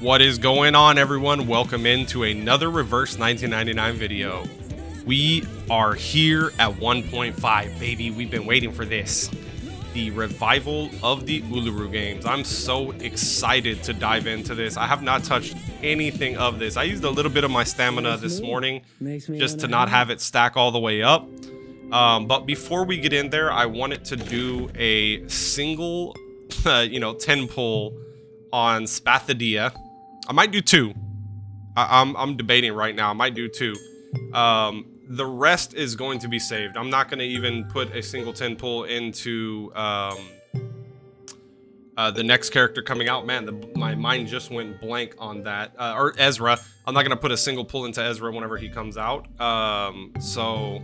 What is going on, everyone? Welcome into another reverse 1999 video. We are here at 1.5, baby. We've been waiting for this. The revival of the Uluru games. I'm so excited to dive into this. I have not touched anything of this. I used a little bit of my stamina this morning just to not have it stack all the way up. But before we get in there, I wanted to do a single, 10 pull on Spadia. I might do two. I'm debating right now. I might do two. The rest is going to be saved. I'm not going to even put a single 10 pull into the next character coming out. Man, my mind just went blank on that. Or Ezra. I'm not going to put a single pull into Ezra whenever he comes out. So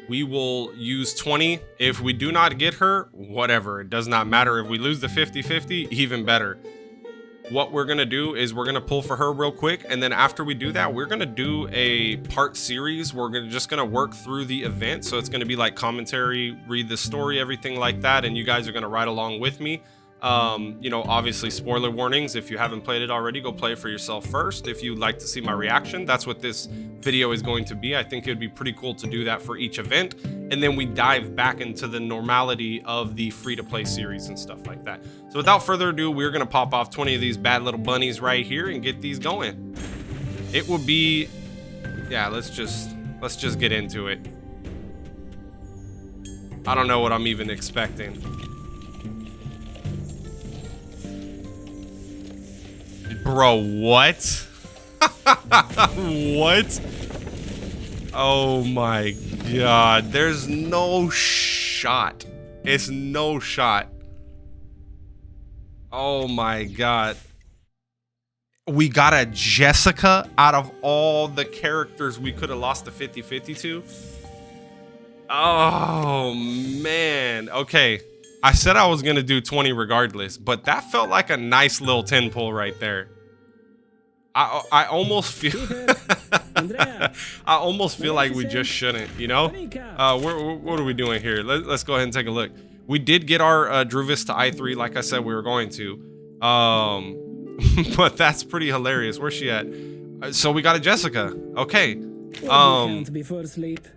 we will use 20. If we do not get her, whatever. It does not matter. If we lose the 50-50, even better. What we're gonna do is we're gonna pull for her real quick, and then after we do that, we're gonna do a part series. We're just gonna work through the event, so it's gonna be like commentary, read the story, everything like that, and you guys are gonna ride along with me. Obviously spoiler warnings. If you haven't played it already, go play it for yourself first. If you'd like to see my reaction, that's what this video is going to be. I think it'd be pretty cool to do that for each event, and then we dive back into the normality of the free-to-play series and stuff like that. So without further ado, we're gonna pop off 20 of these bad little bunnies right here and get these going. It will be, yeah, let's just get into it. I don't know what I'm even expecting. Bro, what? What? Oh my god. There's no shot. It's no shot. Oh my god. We got a Jessica out of all the characters we could have lost the 50-50 to. Oh man. Okay. I said I was gonna do 20 regardless, but that felt like a nice little 10 pull right there. I almost feel I almost feel like we just shouldn't, you know? What are we doing here? Let's go ahead and take a look. We did get our Druvis to I3 like I said we were going to. But that's pretty hilarious. Where's she at? So we got a Jessica. Okay. No,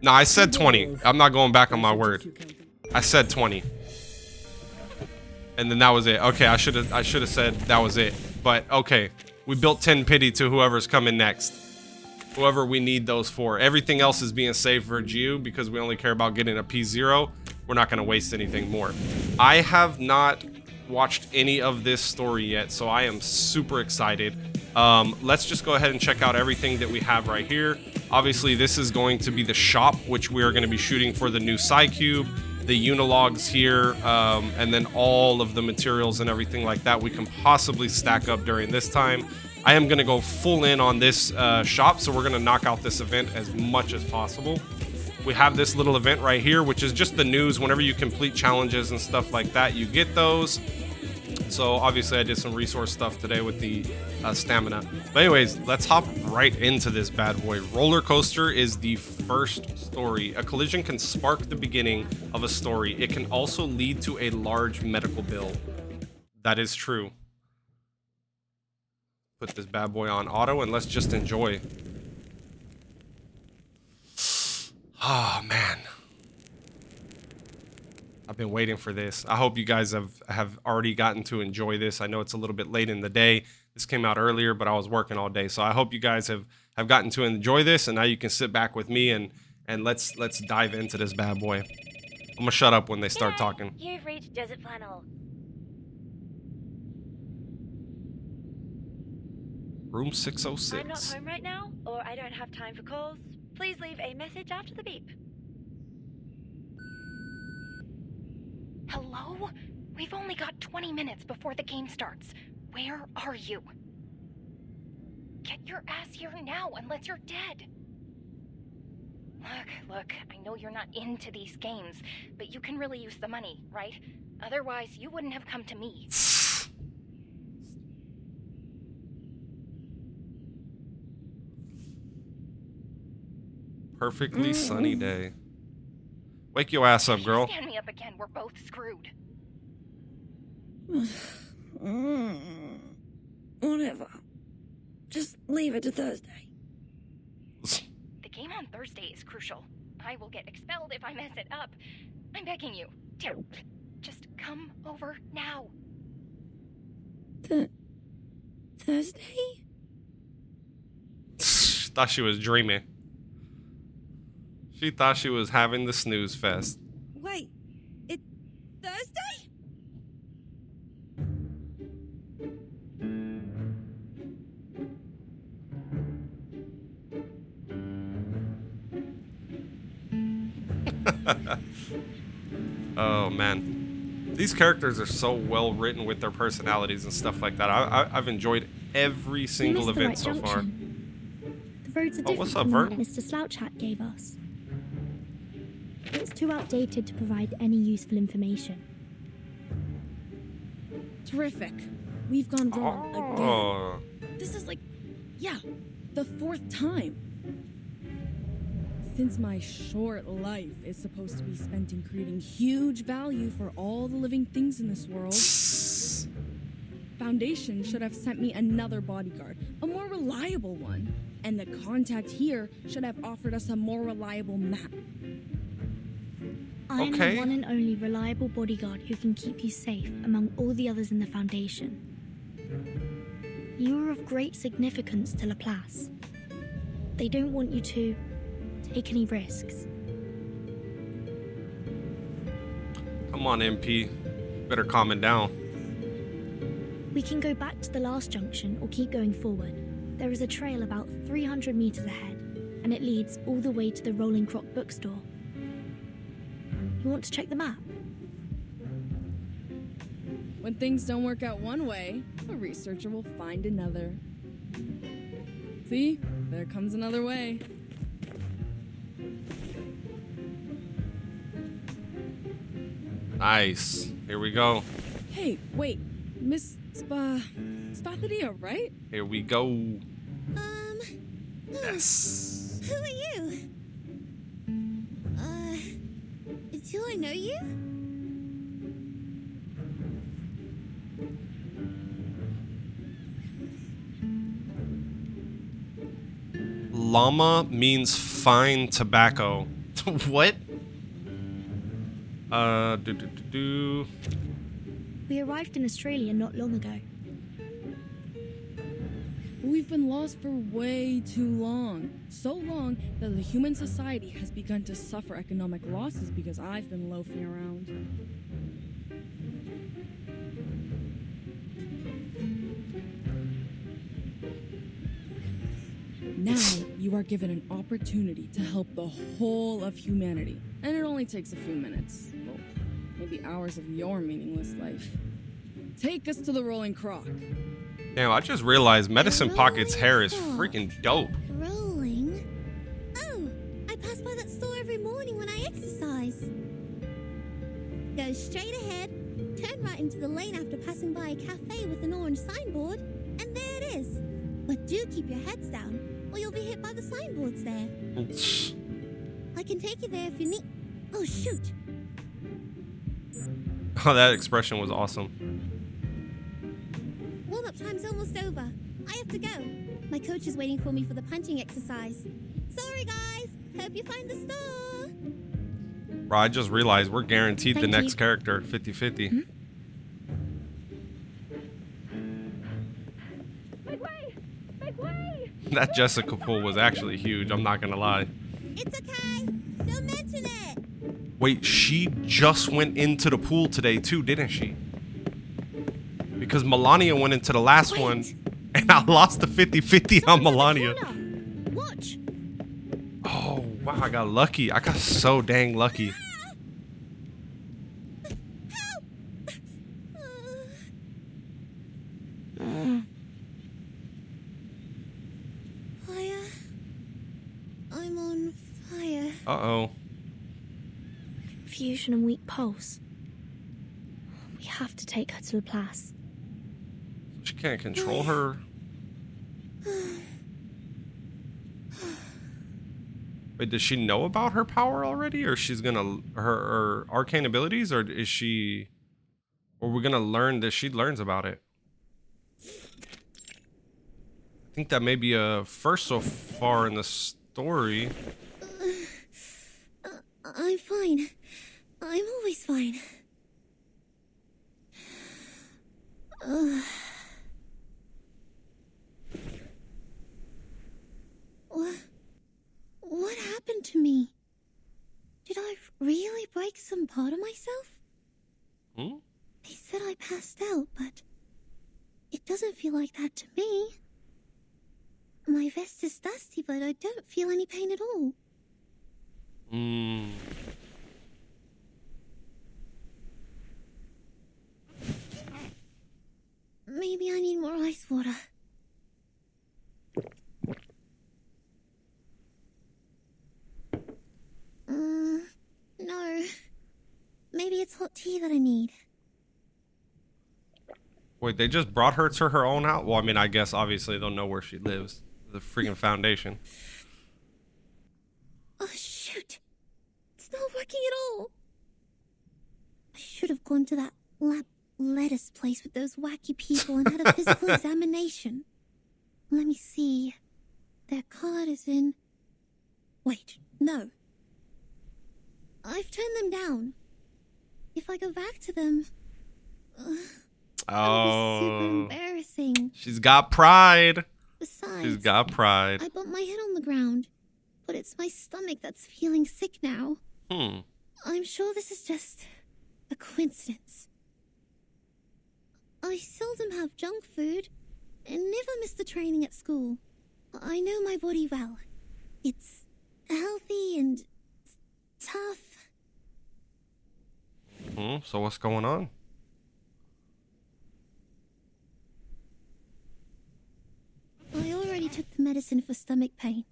I said 20. I'm not going back on my word. I said 20. And then that was it. Okay, I should have said that was it. But okay, we built 10 pity to whoever's coming next. Whoever we need those for. Everything else is being saved for Geo because we only care about getting a P0. We're not going to waste anything more. I have not watched any of this story yet, so I am super excited. Let's just go ahead and check out everything that we have right here. Obviously, this is going to be the shop, which we are going to be shooting for the new Psycube. The unilogs here, and then all of the materials and everything like that we can possibly stack up during this time. I am going to go full in on this shop, so we're going to knock out this event as much as possible. We have this little event right here, which is just the news. Whenever you complete challenges and stuff like that, you get those. So obviously I did some resource stuff today with the stamina. But anyways, let's hop right into this bad boy. Roller coaster is the first story. A collision can spark the beginning of a story. It can also lead to a large medical bill. That is true. Put this bad boy on auto and let's just enjoy. Oh man. I've been waiting for this. I hope you guys have already gotten to enjoy this. I know it's a little bit late in the day. This came out earlier, but I was working all day. So I hope you guys have gotten to enjoy this, and now you can sit back with me and let's dive into this bad boy. I'm gonna shut up when they start talking. You've reached Desert Flannel. Room 606. I'm not home right now, or I don't have time for calls. Please leave a message after the beep. Hello? We've only got 20 minutes before the game starts. Where are you? Get your ass here now, unless you're dead. Look, I know you're not into these games, but you can really use the money, right? Otherwise, you wouldn't have come to me. Perfectly sunny day. Wake your ass up, girl. Stand me up again, we're both screwed. Whatever. Just leave it to Thursday. The game on Thursday is crucial. I will get expelled if I mess it up. I'm begging you. Just come over now. Thursday? Thought she was dreaming. She thought she was having the snooze fest. Wait, it's Thursday? Oh man, these characters are so well written with their personalities and stuff like that. I've enjoyed every single event so far. The roads are different what's up, from Veron? what Mr. Slouch Hat gave us. It's too outdated to provide any useful information. Terrific. We've gone wrong Oh, again. This is like, the 4th time. Since my short life is supposed to be spent in creating huge value for all the living things in this world, Foundation should have sent me another bodyguard, a more reliable one. And the contact here should have offered us a more reliable map. I am Okay. the one and only reliable bodyguard who can keep you safe among all the others in the Foundation. You are of great significance to Laplace. They don't want you to take any risks. come on, MP. Better calm it down. We can go back to the last junction or keep going forward. There is a trail about 300 meters ahead, and it leads all the way to the Rolling Croc bookstore. You want to check the map? When things don't work out one way, a researcher will find another. See? There comes another way. Nice. Here we go. Hey, wait. Miss Spadia, right? Here we go. Yes. Who are you? Do I know you? Llama means fine tobacco. What? We arrived in Australia not long ago. We've been lost for way too long. So long that the human society has begun to suffer economic losses because I've been loafing around. Now you are given an opportunity to help the whole of humanity. And it only takes a few minutes. Well, maybe hours of your meaningless life. Take us to the Rolling Croc. Damn, I just realized Medicine Pocket's hair is freaking dope. Rolling? Oh, I pass by that store every morning when I exercise. Go straight ahead, turn right into the lane after passing by a cafe with an orange signboard, and there it is. But do keep your heads down, or you'll be hit by the signboards there. I can take you there if you need... Oh, shoot. Oh, that expression was awesome. Warm-up time's almost over. I have to go. My coach is waiting for me for the punching exercise. Sorry, guys. Hope you find the store. Bro, I just realized we're guaranteed the Thank next you. character 50-50. Big way! Big way! That Jessica pool was actually huge, I'm not gonna lie. It's okay. Don't mention it. Wait, she just went into the pool today too, didn't she? Because Melania went into the last one, and I lost the 50-50 on Melania. Watch! Oh, wow, I got lucky. I got so dang lucky. Help! Fire. I'm on fire. Uh-oh. Fusion and weak pulse. We have to take her to Laplace. She can't control her. Wait, does she know about her power already? Or she's gonna... Her arcane abilities? Or is she... Or we're gonna learn that she learns about it? I think that may be a first so far in the story. I'm fine. I'm always fine. What happened to me? Did I really break some part of myself? Hmm? They said I passed out, but it doesn't feel like that to me. My vest is dusty, but I don't feel any pain at all. Maybe I need more ice water. No. Maybe it's hot tea that I need. Wait, they just brought her to her own house? Well, I mean, I guess obviously they'll know where she lives. The freaking foundation. Oh, shoot. It's not working at all. I should have gone to that lab lettuce place with those wacky people and had a physical examination. Let me see. Their card is in... Wait, no. I've turned them down. If I go back to them... it'll be super embarrassing. She's got pride. Besides, She's got pride. I bumped my head on the ground, but it's my stomach that's feeling sick now. I'm sure this is just a coincidence. I seldom have junk food and never miss the training at school. I know my body well. It's healthy and tough. So what's going on? I already took the medicine for stomach pain.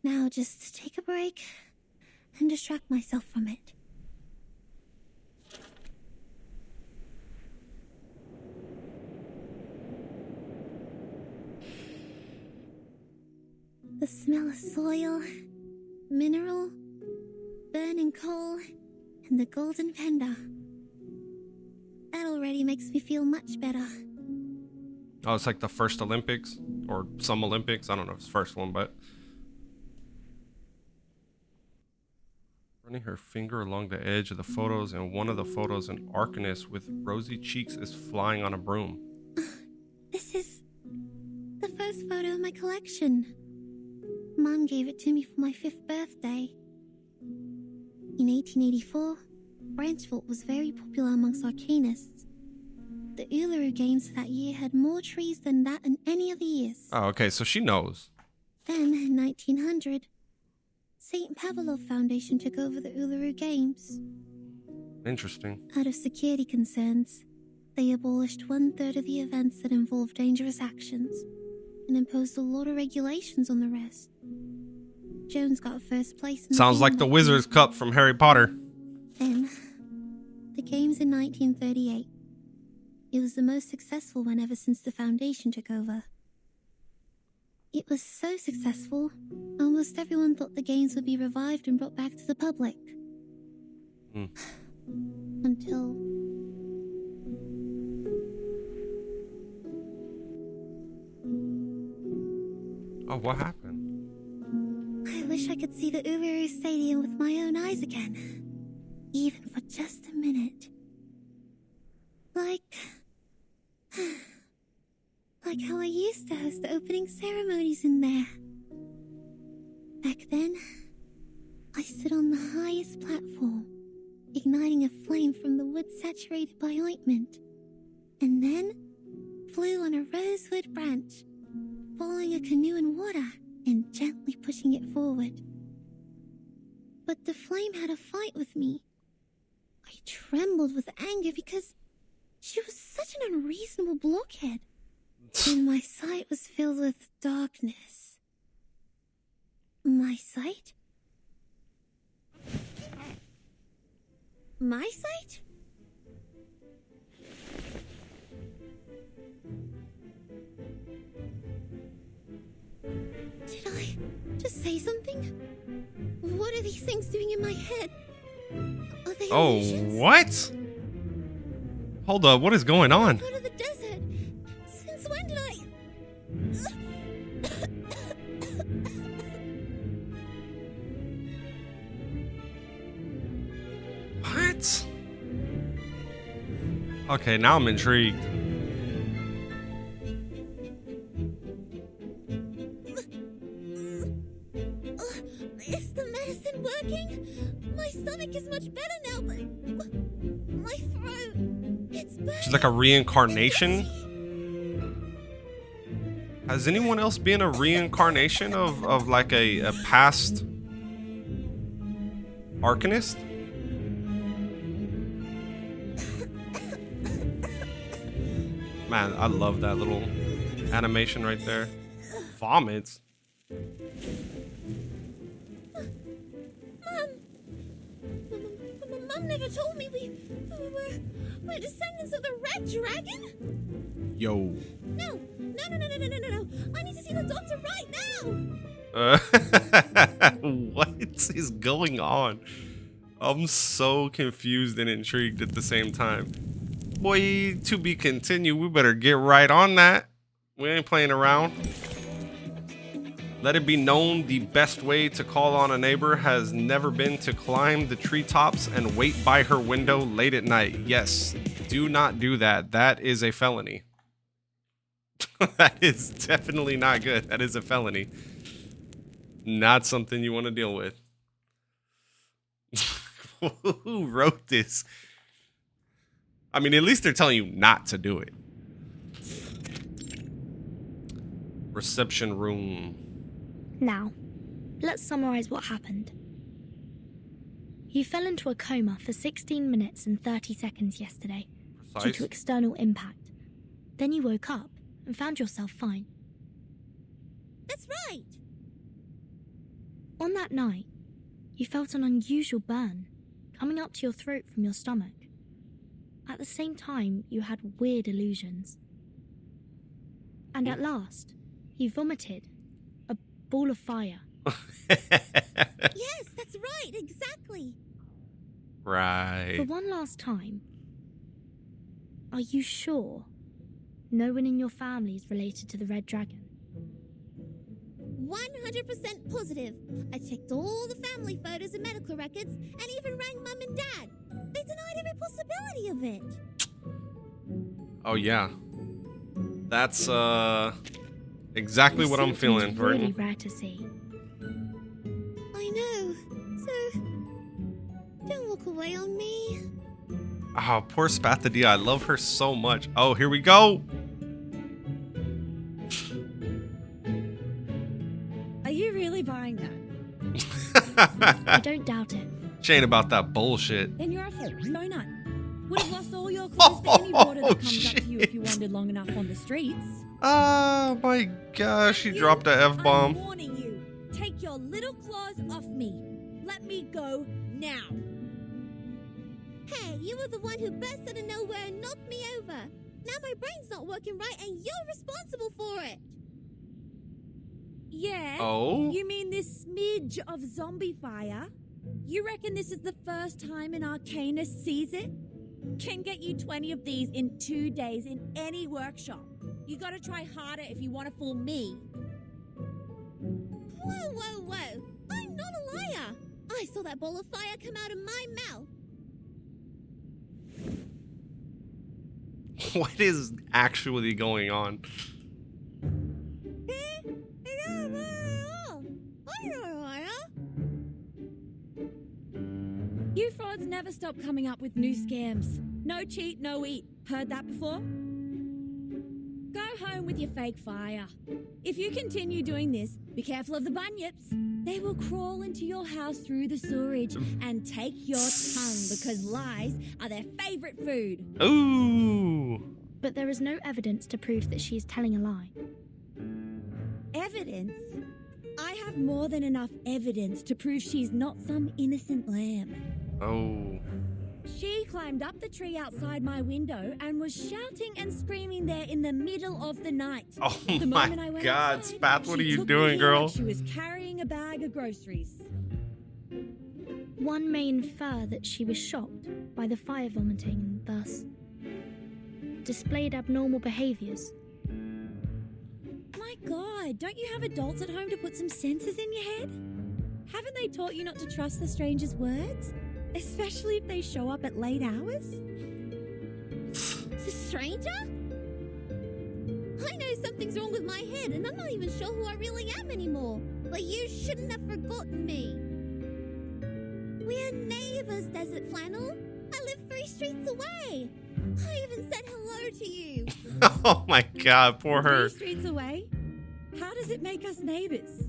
Now just take a break and distract myself from it. The smell of soil, mineral, burning coal, and the golden panda. That already makes me feel much better. Oh, it's like the first Olympics or some Olympics. I don't know if it's the first one, but running her finger along the edge of the photos, and one of the photos, an Arcanist with rosy cheeks is flying on a broom. This is the first photo of my collection. Mom gave it to me for my 5th birthday. In 1884, Branchville was very popular amongst arcanists. The Uluru Games that year had more trees than that in any other years. Oh, okay, so she knows. Then, in 1900, St. Pavlov Foundation took over the Uluru Games. Interesting. Out of security concerns, they abolished 1/3 of the events that involved dangerous actions and imposed a lot of regulations on the rest. Jones got first place in Sounds like the Wizard's Cup from Harry Potter. Then, the Games in 1938. It was the most successful one ever since the Foundation took over. It was so successful, almost everyone thought the Games would be revived and brought back to the public. Until... Oh, what happened? I wish I could see the Uluru Stadium with my own eyes again. Even for just a minute. Like how I used to host the opening ceremonies in there. Back then, I stood on the highest platform, igniting a flame from the wood saturated by ointment, and then flew on a rosewood branch, following a canoe in water and gently pushing it forward. But the flame had a fight with me. I trembled with anger because she was such an unreasonable blockhead, and my sight was filled with darkness. My sight? My sight? Did I just say something? What are these things doing in my head? Are they illusions? What? Hold up, what is going on? Out of the desert. Since when did I... Okay, now I'm intrigued. Is the medicine working? My stomach is much better now, but my throat, it's burning. She's like a reincarnation. Has anyone else been a reincarnation of like a past Arcanist? Man, I love that little animation right there. Vomits. Mom never told me we're descendants of the Red Dragon. Yo. No. I need to see the doctor right now. What is going on? I'm so confused and intrigued at the same time. Boy, to be continued. We better get right on that. We ain't playing around. Let it be known, the best way to call on a neighbor has never been to climb the treetops and wait by her window late at night. Yes, do not do that. That is a felony. That is definitely not good. That is a felony. Not something you want to deal with. Who wrote this? I mean, at least they're telling you not to do it. Reception room. Now, let's summarize what happened. You fell into a coma for 16 minutes and 30 seconds yesterday due to external impact. Then you woke up and found yourself fine. That's right. On that night, you felt an unusual burn coming up to your throat from your stomach. At the same time, you had weird illusions. And at last, you vomited a ball of fire. Yes, that's right, exactly. Right. For one last time, are you sure no one in your family is related to the Red Dragon? 100% positive. I checked all the family photos and medical records and even rang Mum and Dad. They denied every possibility of it. Oh, yeah. That's, exactly what I'm feeling, really Veron. rare to see. I know. So, don't walk away on me. Oh, poor Spadia. I love her so much. Oh, here we go. Are you really buying that? I don't doubt it. She ain't about that bullshit. Then you're a donut. Would have lost all your clothes to any water that comes up to you if you wandered long enough on the streets. Oh my gosh, she dropped a I'm F-bomb. warning you. Take your little claws off me. Let me go now. Hey, you were the one who burst out of nowhere and knocked me over. Now my brain's not working right and you're responsible for it. Yeah? Oh? You mean this smidge of zombie fire? You reckon this is the first time an arcanist sees it? Can get you 20 of these in 2 days in any workshop. You gotta try harder if you want to fool me. Whoa. I'm not a liar. I saw that ball of fire come out of my mouth. What is actually going on? I'm not a liar. You frauds never stop coming up with new scams. No cheat, no eat. Heard that before? Go home with your fake fire. If you continue doing this, be careful of the bunyips. They will crawl into your house through the sewerage and take your tongue because lies are their favorite food. Ooh. But there is no evidence to prove that she is telling a lie. Evidence? I have more than enough evidence to prove she's not some innocent lamb. Oh. She climbed up the tree outside my window and was shouting and screaming there in the middle of the night. Oh The my moment I went God, outside, Spath, what she are you took me doing, in girl? like she was carrying a bag of groceries. One may infer that she was shocked by the fire vomiting and thus displayed abnormal behaviors. My God, don't you have adults at home to put some senses in your head? Haven't they taught you not to trust the stranger's words? Especially if they show up at late hours? stranger? I know something's wrong with my head, and I'm not even sure who I really am anymore. But you shouldn't have forgotten me. We're neighbors, Desert Flannel. I live 3 streets away. I even said hello to you. Oh my god, poor her. 3 streets away? How does it make us neighbors?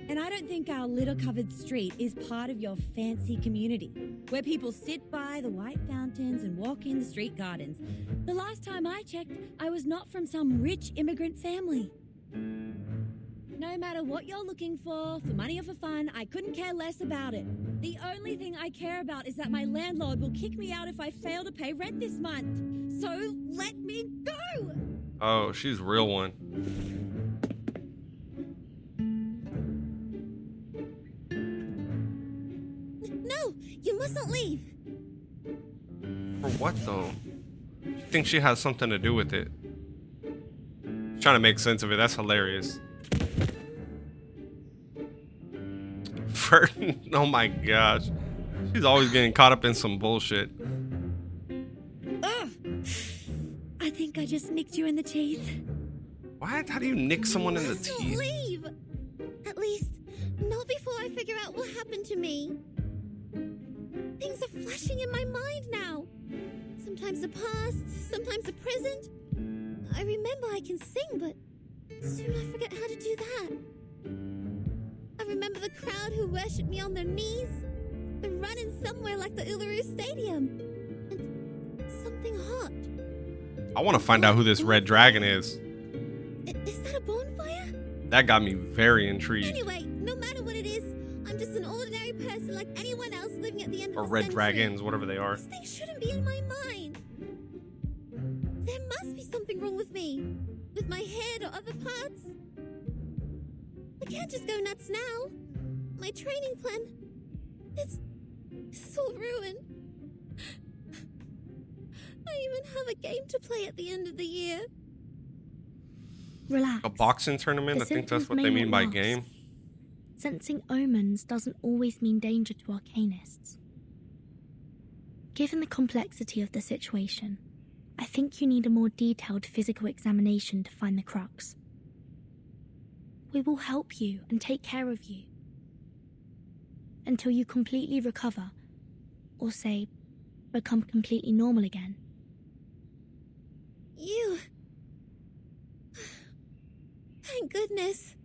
And I don't think our litter-covered street is part of your fancy community, where people sit by the white fountains and walk in the street gardens. The last time I checked, I was not from some rich immigrant family. No matter what you're looking for money or for fun, I couldn't care less about it. The only thing I care about is that my landlord will kick me out if I fail to pay rent this month. So let me go! Oh, she's a real one. No, you mustn't leave. For what though? She thinks she has something to do with it. She's trying to make sense of it. That's hilarious. Oh my gosh. She's always getting caught up in some bullshit. Ugh! I think I just nicked you in the teeth. What? How do you nick someone in the Must not teeth? leave. At least, not before I figure out what happened to me. Things are flashing in my mind now. Sometimes the past, sometimes the present. I remember I can sing, but soon I forget how to do that. I remember the crowd who worshipped me on their knees, the running somewhere like the Uluru Stadium, and something hot. I want to find out who this red dragon is. Is that a bonfire? That got me very intrigued. Anyway, no matter what it is, I'm just an ordinary person like anyone else living at the end Or of the red century. dragons, whatever they are. This thing shouldn't be in my mind. There must be something wrong with me. With my head or other parts. I can't just go nuts now. My training plan... It's all ruined. I even have a game to play at the end of the year. Relax. A boxing tournament? The I think that's symptoms what may they not mean by last. game. Sensing omens doesn't always mean danger to arcanists. Given the complexity of the situation, I think you need a more detailed physical examination to find the crux. We will help you and take care of you until you completely recover, or say, become completely normal again. You... Thank goodness.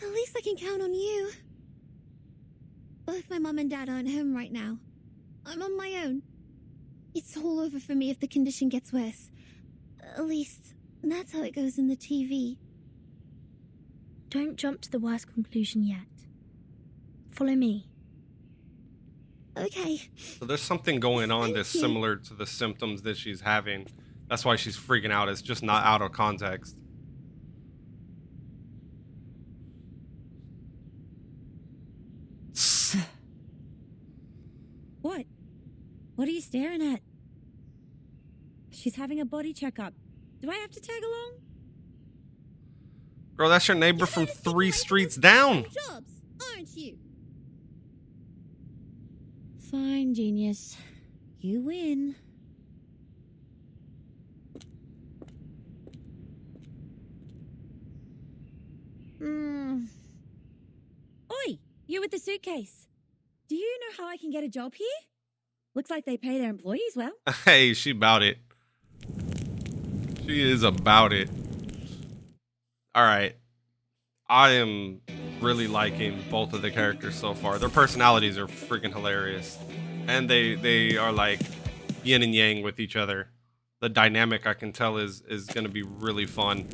At least I can count on you. Both my mum and dad aren't home right now. I'm on my own. It's all over for me if the condition gets worse. At least, that's how it goes in the TV. Don't jump to the worst conclusion yet. Follow me. Okay. So there's something going on Thank that's you. similar to the symptoms that she's having. That's why she's freaking out. It's just not out of context. What? What are you staring at? She's having a body checkup. Do I have to tag along? Girl, that's your neighbor from 3 streets down. Jobs, aren't you? Fine, genius. You win. Oi, you with the suitcase. Do you know how I can get a job here? Looks like they pay their employees well. Hey, she about it. She is about it. All right. I am really liking both of the characters so far. Their personalities are freaking hilarious. And they are like yin and yang with each other. The dynamic, I can tell, is going to be really fun.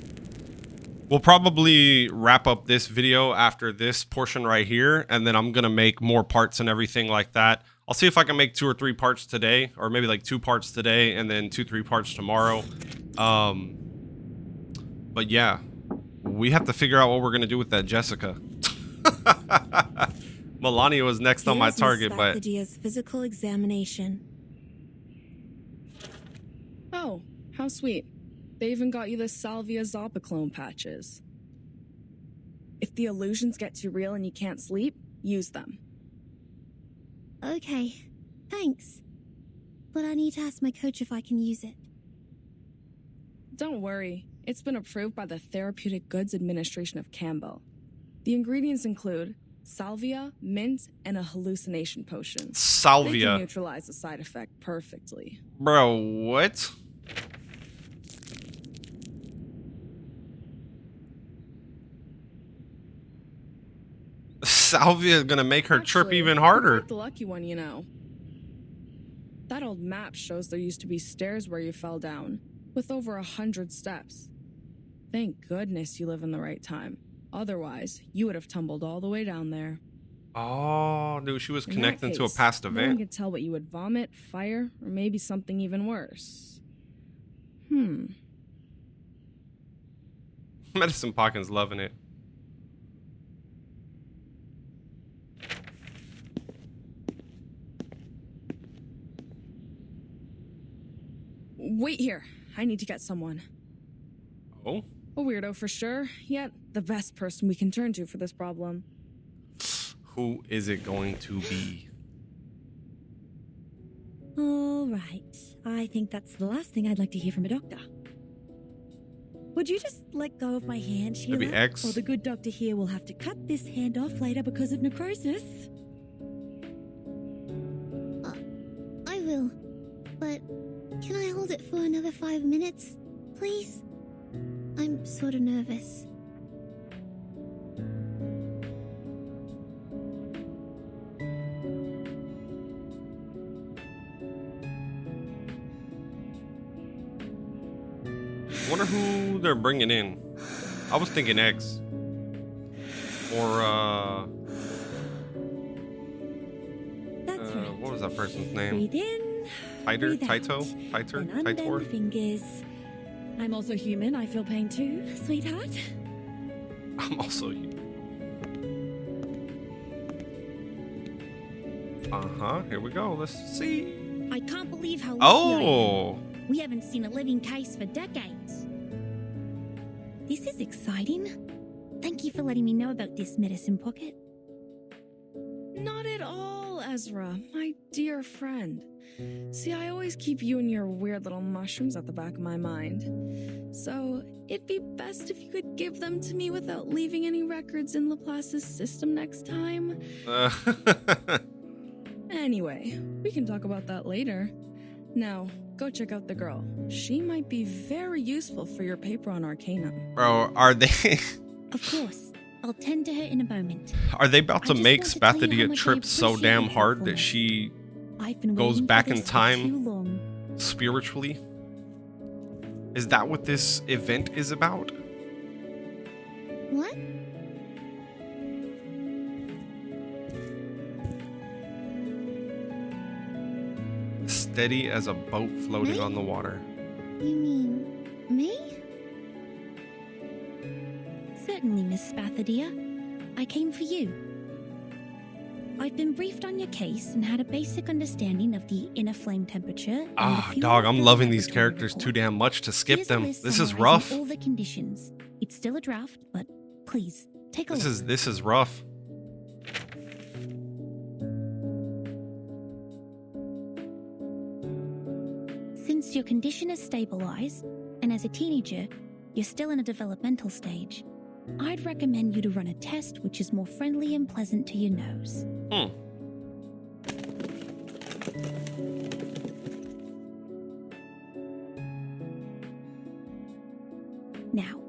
We'll probably wrap up this video after this portion right here, and then I'm going to make more parts and everything like that. I'll see if I can make 2 or 3 parts today, or maybe like 2 parts today and then 2-3 parts tomorrow. But yeah, we have to figure out what we're going to do with that Jessica. Melania was next on my target, but Badilla's physical examination. Oh, how sweet. They even got you the Salvia Zopiclone patches. If the illusions get too real and you can't sleep, use them. Okay, thanks. But I need to ask my coach if I can use it. Don't worry. It's been approved by the Therapeutic Goods Administration of Campbell. The ingredients include salvia, mint, and a hallucination potion. They Salvia. can neutralize the side effect perfectly. Bro, what? Salvia is gonna make her trip Actually, even you're harder. quite the lucky one, you know. That old map shows there used to be stairs where you fell down, with over 100 steps. Thank goodness you live in the right time. Otherwise, you would have tumbled all the way down there. Oh, dude, she was In that connecting to a case, past no one event. could tell what you would vomit, fire, or maybe something even worse. Medicine Pocket's loving it. Wait here. I need to get someone. Oh, A weirdo for sure, yet the best person we can turn to for this problem. who is it going to be? All right. I think that's the last thing I'd like to hear from a doctor. Would you just let go of my hand, Sheila? Maybe X? Or the good doctor here will have to cut this hand off later because of necrosis. I will. But can I hold it for another 5 minutes, please? I'm sort of nervous. Wonder who they're bringing in. I was thinking X. Or, That's right. what was that person's name? Breathe in. Titer? breathe out. Taito? Titer? And unbend the Titor? fingers. I'm also human. I feel pain too, sweetheart. I'm also you. Uh-huh, here we go. Let's see. I can't believe how lucky I am. Oh! We haven't seen a living case for decades. This is exciting. Thank you for letting me know about this, Medicine Pocket. Not at all, Ezra, my dear friend. See, I always keep you and your weird little mushrooms at the back of my mind. So, it'd be best if you could give them to me without leaving any records in Laplace's system next time. Anyway, we can talk about that later. Now, go check out the girl. She might be very useful for your paper on Arcanum. Bro, are they Of course. I'll tend to her in a moment. are they about I to just make want to tell you how Spadia much I trip so appreciate damn your hard that helpfulness. she I've been goes waiting for back in this for time? too long. spiritually? Is that what this event is about? What? Steady as a boat floating Me? on the water. You mean me? Certainly, Miss Spadia. I came for you. I've been briefed on your case and had a basic understanding of the inner flame temperature. and Ah, a few dog, of I'm the loving these laboratory characters too reports. damn much to skip Here's a them. list This is summarizing rough. all the conditions. It's still a draft, but please take a look. This is rough. Since your condition is stabilized, and as a teenager, you're still in a developmental stage, I'd recommend you to run a test which is more friendly and pleasant to your nose. Now,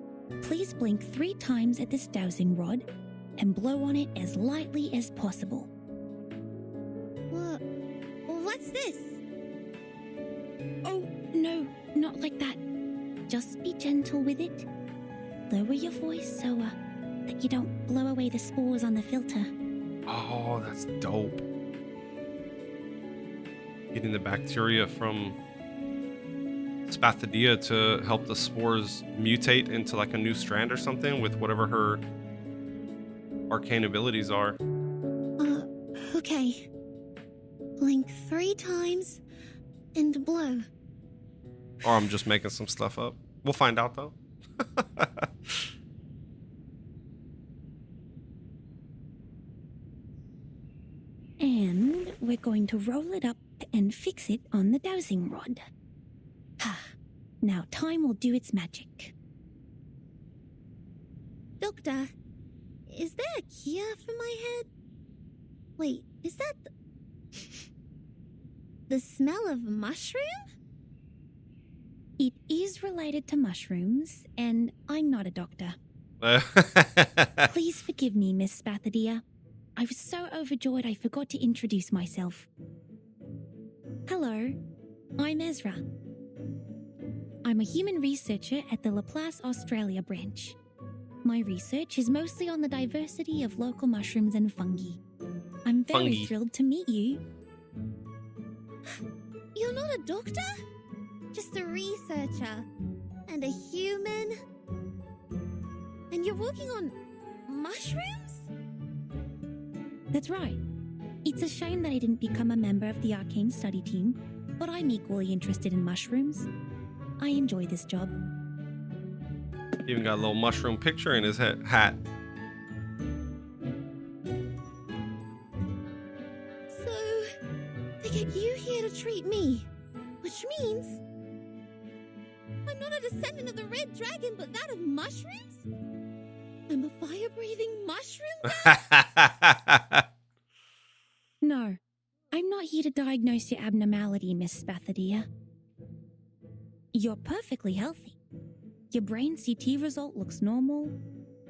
please blink 3 times at this dowsing rod and blow on it as lightly as possible. What? What's this? Oh, no, not like that. Just be gentle with it. Lower your voice so that you don't blow away the spores on the filter. Oh, that's dope. Getting the bacteria from Spadia to help the spores mutate into like a new strand or something with whatever her arcane abilities are. Okay. Blink 3 times and blow. Or I'm just making some stuff up. We'll find out though. And we're going to roll it up and fix it on the dowsing rod. Now time will do its magic. Doctor, is there a cure for my head? Wait, is that the smell of mushroom? It is related to mushrooms, and I'm not a doctor. Please forgive me, Miss Spadia. I was so overjoyed I forgot to introduce myself. Hello, I'm Ezra. I'm a human researcher at the Laplace Australia branch. My research is mostly on the diversity of local mushrooms and fungi. I'm very thrilled to meet you. You're not a doctor? Just a researcher. And a human? And you're working on mushrooms? That's right. It's a shame that I didn't become a member of the arcane study team, but I'm equally interested in mushrooms. I enjoy this job. Even got a little mushroom picture in his hat. So, they get you here to treat me, which means I'm not a descendant of the red dragon, but that of mushrooms? I'm a fire-breathing mushroom guy? No, I'm not here to diagnose your abnormality, Miss Spadia. You're perfectly healthy. Your brain CT result looks normal,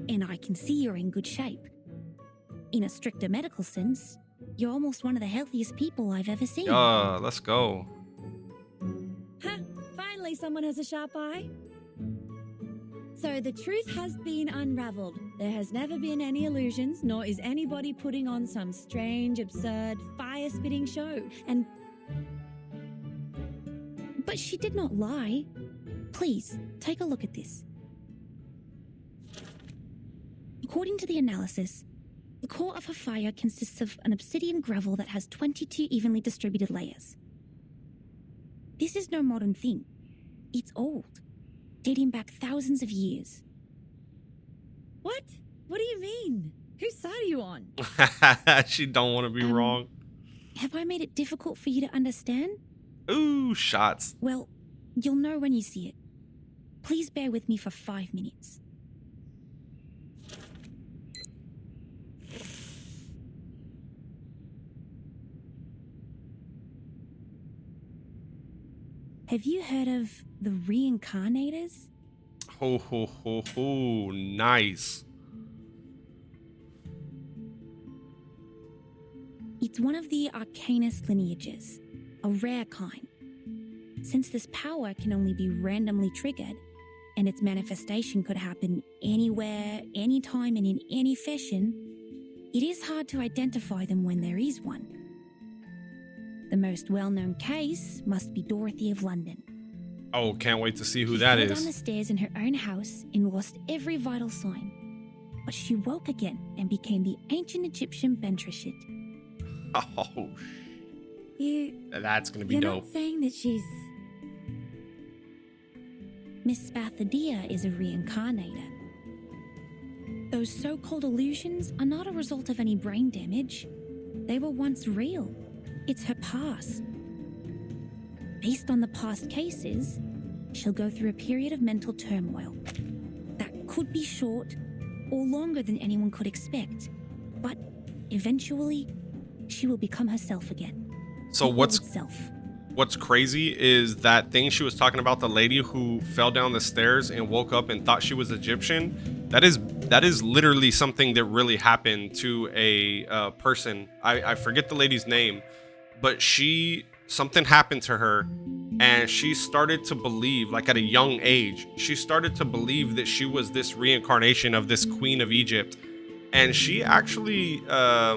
and I can see you're in good shape. In a stricter medical sense, you're almost one of the healthiest people I've ever seen. Let's go. Ha! Finally someone has a sharp eye. So the truth has been unraveled. There has never been any illusions, nor is anybody putting on some strange, absurd, fire-spitting show. But she did not lie. Please, take a look at this. According to the analysis, the core of her fire consists of an obsidian gravel that has 22 evenly distributed layers. This is no modern thing. It's old, dating back thousands of years. What? What do you mean? Whose side are you on? She don't want to be wrong. Have I made it difficult for you to understand? Ooh, shots. Well, you'll know when you see it. Please bear with me for 5 minutes. Have you heard of the reincarnators? Ho, ho, ho, ho. Nice. It's one of the Arcanist lineages, a rare kind. Since this power can only be randomly triggered, and its manifestation could happen anywhere, anytime, and in any fashion, it is hard to identify them when there is one. The most well-known case must be Dorothy of London. Oh, can't wait to see who She that fell is. down the stairs in her own house and lost every vital sign. But she woke again and became the ancient Egyptian Bentreshit. Oh, that's gonna be You're dope. not saying that she's... Miss Spadia is a reincarnator. Those so-called illusions are not a result of any brain damage. They were once real. It's her past. Based on the past cases, she'll go through a period of mental turmoil. That could be short or longer than anyone could expect. But eventually, she will become herself again. So what's crazy is that thing she was talking about, the lady who fell down the stairs and woke up and thought she was Egyptian. That is literally something that really happened to a person. I forget the lady's name, but something happened to her and she started to believe, like at a young age, she started to believe that she was this reincarnation of this queen of Egypt. And she actually, I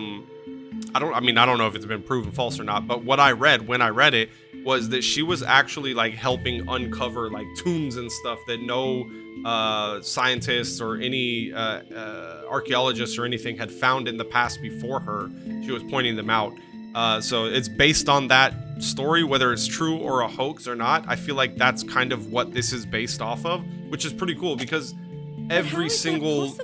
don't know if it's been proven false or not, but what I read when I read it was that she was actually like helping uncover like tombs and stuff that no scientists or any archaeologists or anything had found in the past before her. She was pointing them out. So it's based on that story, whether it's true or a hoax or not. I feel like that's kind of what this is based off of, which is pretty cool because every single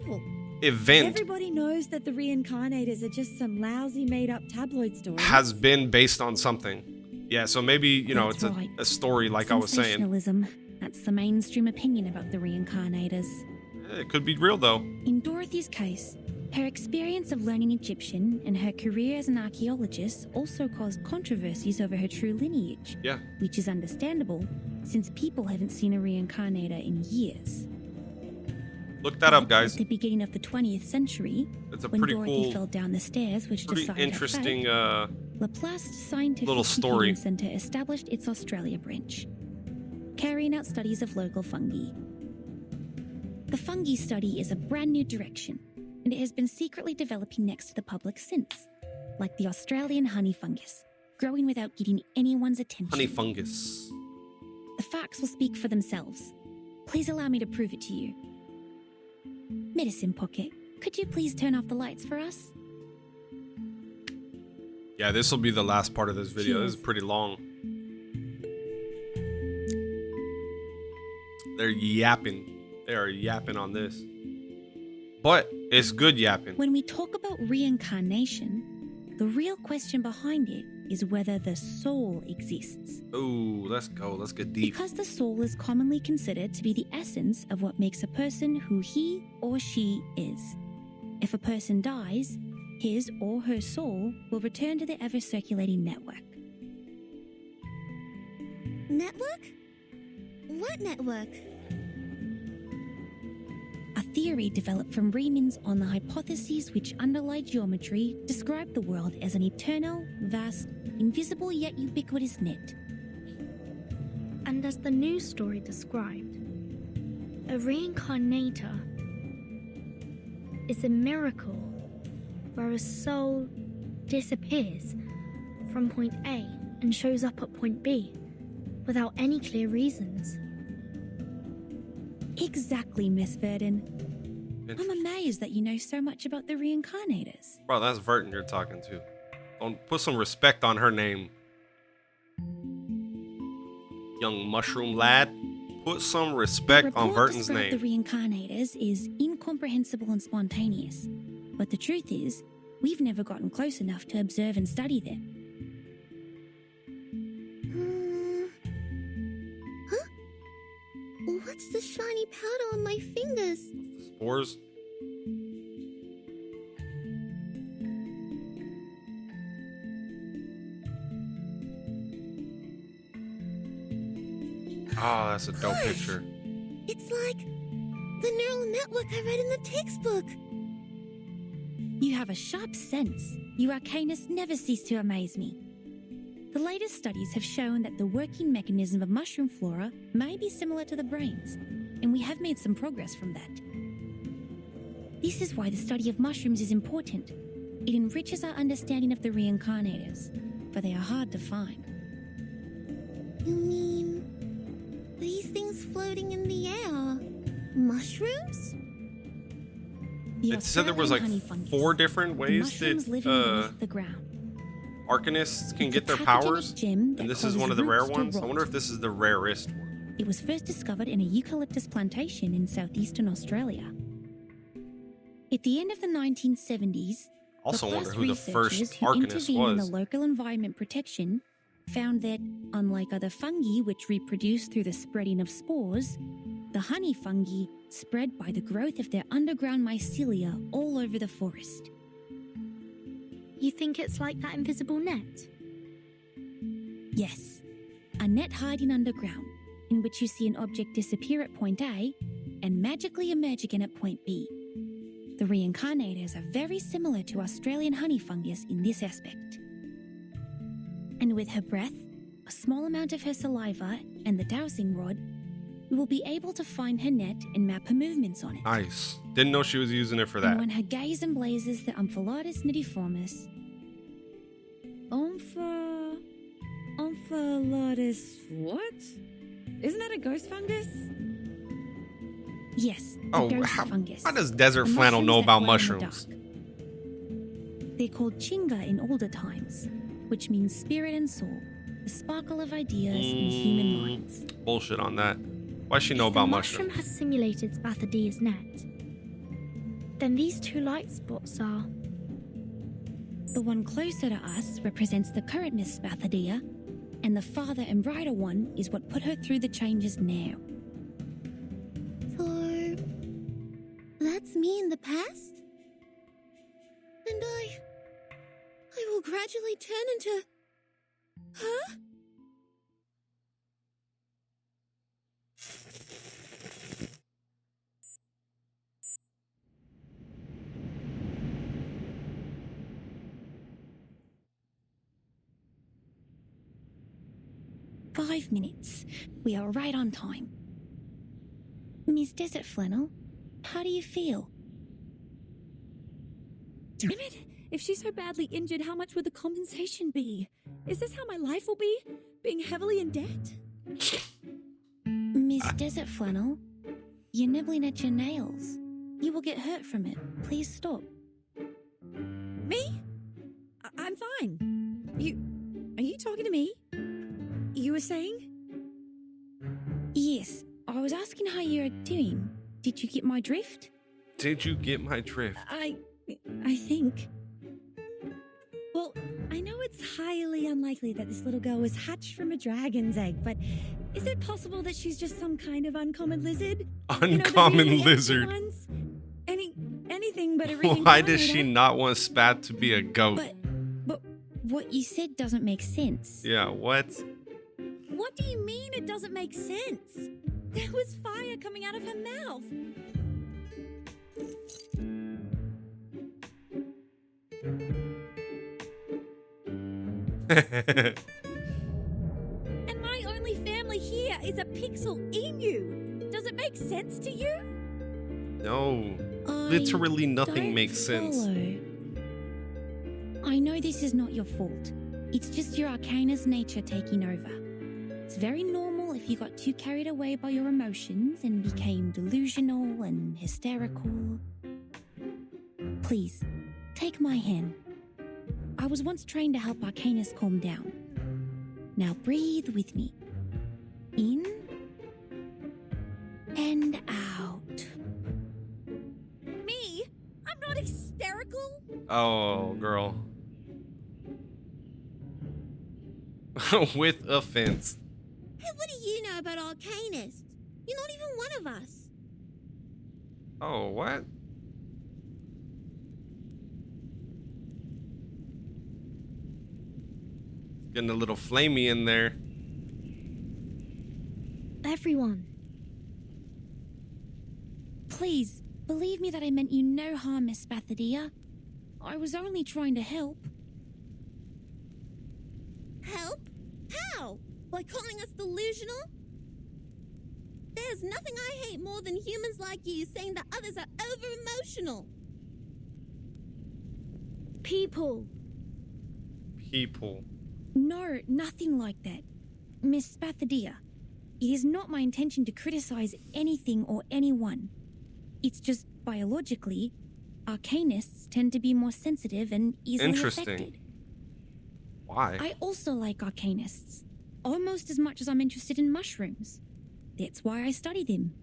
event Everybody knows that the reincarnators are just some lousy made-up tabloid story. has been based on something. Yeah, so maybe, it's That's right. a story like I was saying. Sensationalism. That's the mainstream opinion about the reincarnators. It could be real, though. In Dorothy's case, her experience of learning Egyptian and her career as an archaeologist also caused controversies over her true lineage. Yeah. Which is understandable, since people haven't seen a reincarnator in years. Look that up, guys. At the beginning of the 20th century, It's a when pretty Dorothy cool, fell down the stairs, which pretty decided her interesting fate, Laplace Scientific little story. Computing Centre established its Australia branch, carrying out studies of local fungi. The fungi study is a brand new direction, and it has been secretly developing next to the public since, like the Australian honey fungus, growing without getting anyone's attention. honey fungus. The facts will speak for themselves. Please allow me to prove it to you. Medicine Pocket, could you please turn off the lights for us? Yeah, this will be the last part of this video. This is pretty long. They're yapping. They are yapping on this. But it's good yapping. When we talk about reincarnation, the real question behind it is whether the soul exists. Ooh, let's go. Let's get deep. Because the soul is commonly considered to be the essence of what makes a person who he or she is. If a person dies, his or her soul will return to the ever-circulating network. Network? What network? A theory developed from Riemann's on the hypotheses which underlie geometry describe the world as an eternal, vast, invisible yet ubiquitous net. And as the news story described, a reincarnator is a miracle where a soul disappears from point A and shows up at point B without any clear reasons. Exactly, Miss Verdon. I'm amazed that you know so much about the reincarnators. Bro, that's Verton you're talking to. Don't put some respect on her name. Young mushroom lad. Put some respect on Verton's The report name. described the reincarnators is incomprehensible and spontaneous. But the truth is, we've never gotten close enough to observe and study them. Huh? What's the shiny powder on my fingers? Spores. Oh, that's a dope picture. It's like the neural network I read in the textbook. You have a sharp sense. You arcanists never cease to amaze me. The latest studies have shown that the working mechanism of mushroom flora may be similar to the brain's, and we have made some progress from that. This is why the study of mushrooms is important. It enriches our understanding of the reincarnators, for they are hard to find. You mean these things floating in the air? Mushrooms? The It said there was like Australian honey fungus, 4 different the ways mushrooms living that beneath the ground. arcanists can It's get a their pathogenic powers. gem that And this is causes one of the rare roots to ones. I rot. wonder if this is the rarest one. It was first discovered in a eucalyptus plantation in southeastern Australia. At the end of the 1970s, Also Laplace wonder who the first researchers who arcanist intervened in was. the local environment protection found that, unlike other fungi which reproduce through the spreading of spores, the honey fungi spread by the growth of their underground mycelia all over the forest. You think it's like that invisible net? Yes, a net hiding underground, in which you see an object disappear at point A and magically emerge again at point B. The reincarnators are very similar to Australian honey fungus in this aspect. And with her breath, a small amount of her saliva, and the dowsing rod, we will be able to find her net and map her movements on it. Nice. Didn't know she was using it for And that. when her gaze emblazes the Omphalotus nidiformis, Omphalotus what? Isn't that a ghost fungus? yes, the Oh, ghost how fungus. does Desert The Flannel know mushrooms that about glow in the mushrooms? dark. They're called chinga in older times, which means spirit and soul, the sparkle of ideas in human minds. Bullshit on that. Why she know If about the mushroom mushrooms? has simulated Spathadia's net, then these 2 light spots are... The one closer to us represents the current Miss Spathadia, and the farther and brighter one is what put her through the changes now. It's me in the past? And I will gradually turn into her? "5 minutes. We are right on time. Miss Desert Flannel, how do you feel?" Damn it! If she's so badly injured, how much would the compensation be? Is this how my life will be? Being heavily in debt? Miss Desert Flannel, you're nibbling at your nails. You will get hurt from it. Please stop. Me? I'm fine. Are you talking to me? You were saying? Yes, I was asking how you're doing. Did you get my drift? Did you get my drift? I think. Well, I know it's highly unlikely that this little girl was hatched from a dragon's egg, but is it possible that she's just some kind of uncommon lizard? Uncommon really lizard. ones? Anything but a reincarnator. Why does she not want Spat to be a goat? But what you said doesn't make sense. Yeah, what? What do you mean it doesn't make sense? There was fire coming out of her mouth. And my only family here is a pixel emu. Does it make sense to you? No. I Literally nothing don't makes sense. follow. I know this is not your fault. It's just your Arcanus nature taking over. It's very normal if you got too carried away by your emotions and became delusional and hysterical. Please, take my hand. I was once trained to help Arcanus calm down. Now breathe with me. In and out. Me? I'm not hysterical. Oh, girl. With offense. Hey, what do you know about Arcanists? You're not even one of us. Oh, what? Getting a little flamey in there. Everyone. Please, believe me that I meant you no harm, Miss Badilla. I was only trying to help. Help? How? By calling us delusional? There's nothing I hate more than humans like you saying that others are over-emotional. People. People. No, nothing like that. Miss Badilla, it is not my intention to criticize anything or anyone. It's just biologically, Arcanists tend to be more sensitive and easily Interesting. affected. Why? I also like Arcanists, almost as much as I'm interested in mushrooms. That's why I study them.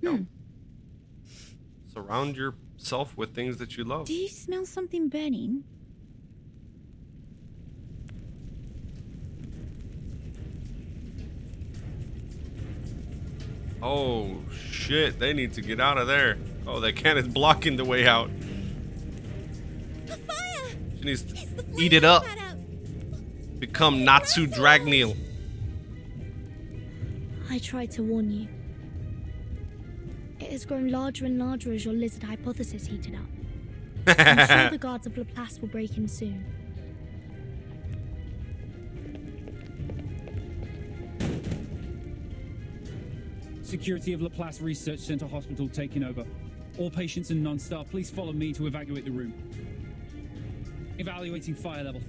No. Surround yourself with things that you love. Do you smell something burning? Oh, shit. They need to get out of there. Oh, that cannon's blocking the way out. The fire! She needs to It's the flame eat it up. that got out. Become Natsu Dragneel. I tried to warn you. It has grown larger and larger as your lizard hypothesis heated up. I'm sure the guards of Laplace will break in soon. Security of Laplace Research Center Hospital taking over. All patients and non-staff, please follow me to evacuate the room. Evaluating fire level.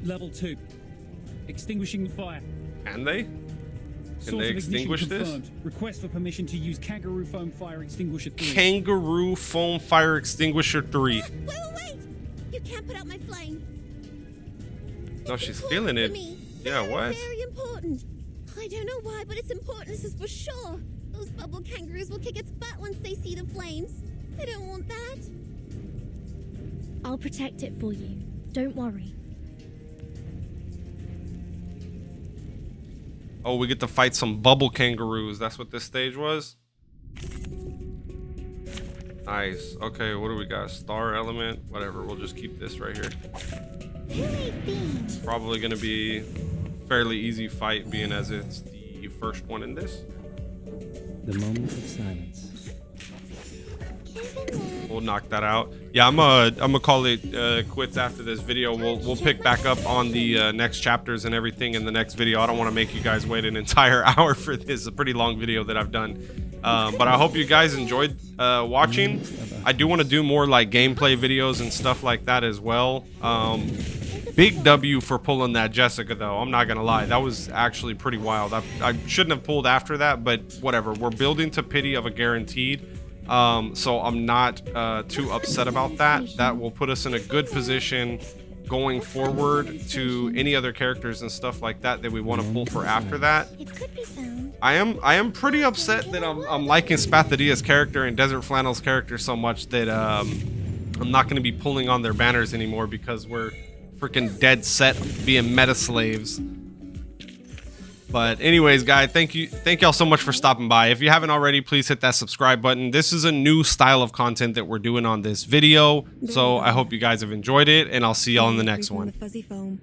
Level 2. Extinguishing the fire. Can they? Can Source they of ignition extinguish this? confirmed. Request for permission to use Kangaroo Foam Fire Extinguisher 3. Kangaroo Foam Fire Extinguisher 3. Wait! You can't put out my flame. No, It's she's important feeling to it. me. Yeah, Very, what? Very important. I don't know why, but it's important. This is for sure. Those bubble kangaroos will kick its butt once they see the flames. I don't want that. I'll protect it for you. Don't worry. Oh, we get to fight some bubble kangaroos. That's what this stage was? Nice. Okay, what do we got? Star element. Whatever. We'll just keep this right here. It's probably gonna be a fairly easy fight, being as it's the first one in this. The moment of silence. We'll knock that out. Yeah, I'm gonna call it quits after this video. We'll pick back up on the next chapters and everything in the next video. I don't want to make you guys wait an entire hour for this. It's a pretty long video that I've done. But I hope you guys enjoyed watching. I do want to do more like gameplay videos and stuff like that as well. Big W for pulling that Jessica though. I'm not gonna lie, that was actually pretty wild. I shouldn't have pulled after that, but whatever. We're building to pity of a guaranteed. So I'm not too upset about that. That will put us in a good position going forward to any other characters and stuff like that that we want to pull for after that. I am pretty upset that I'm liking Spadilla's character and Desert Flannel's character so much that I'm not going to be pulling on their banners anymore because we're freaking dead set being meta slaves. But anyways, guys, thank y'all so much for stopping by. If you haven't already, please hit that subscribe button. This is a new style of content that we're doing on this video, so I hope you guys have enjoyed it, and I'll see y'all in the next one. Fuzzy foam.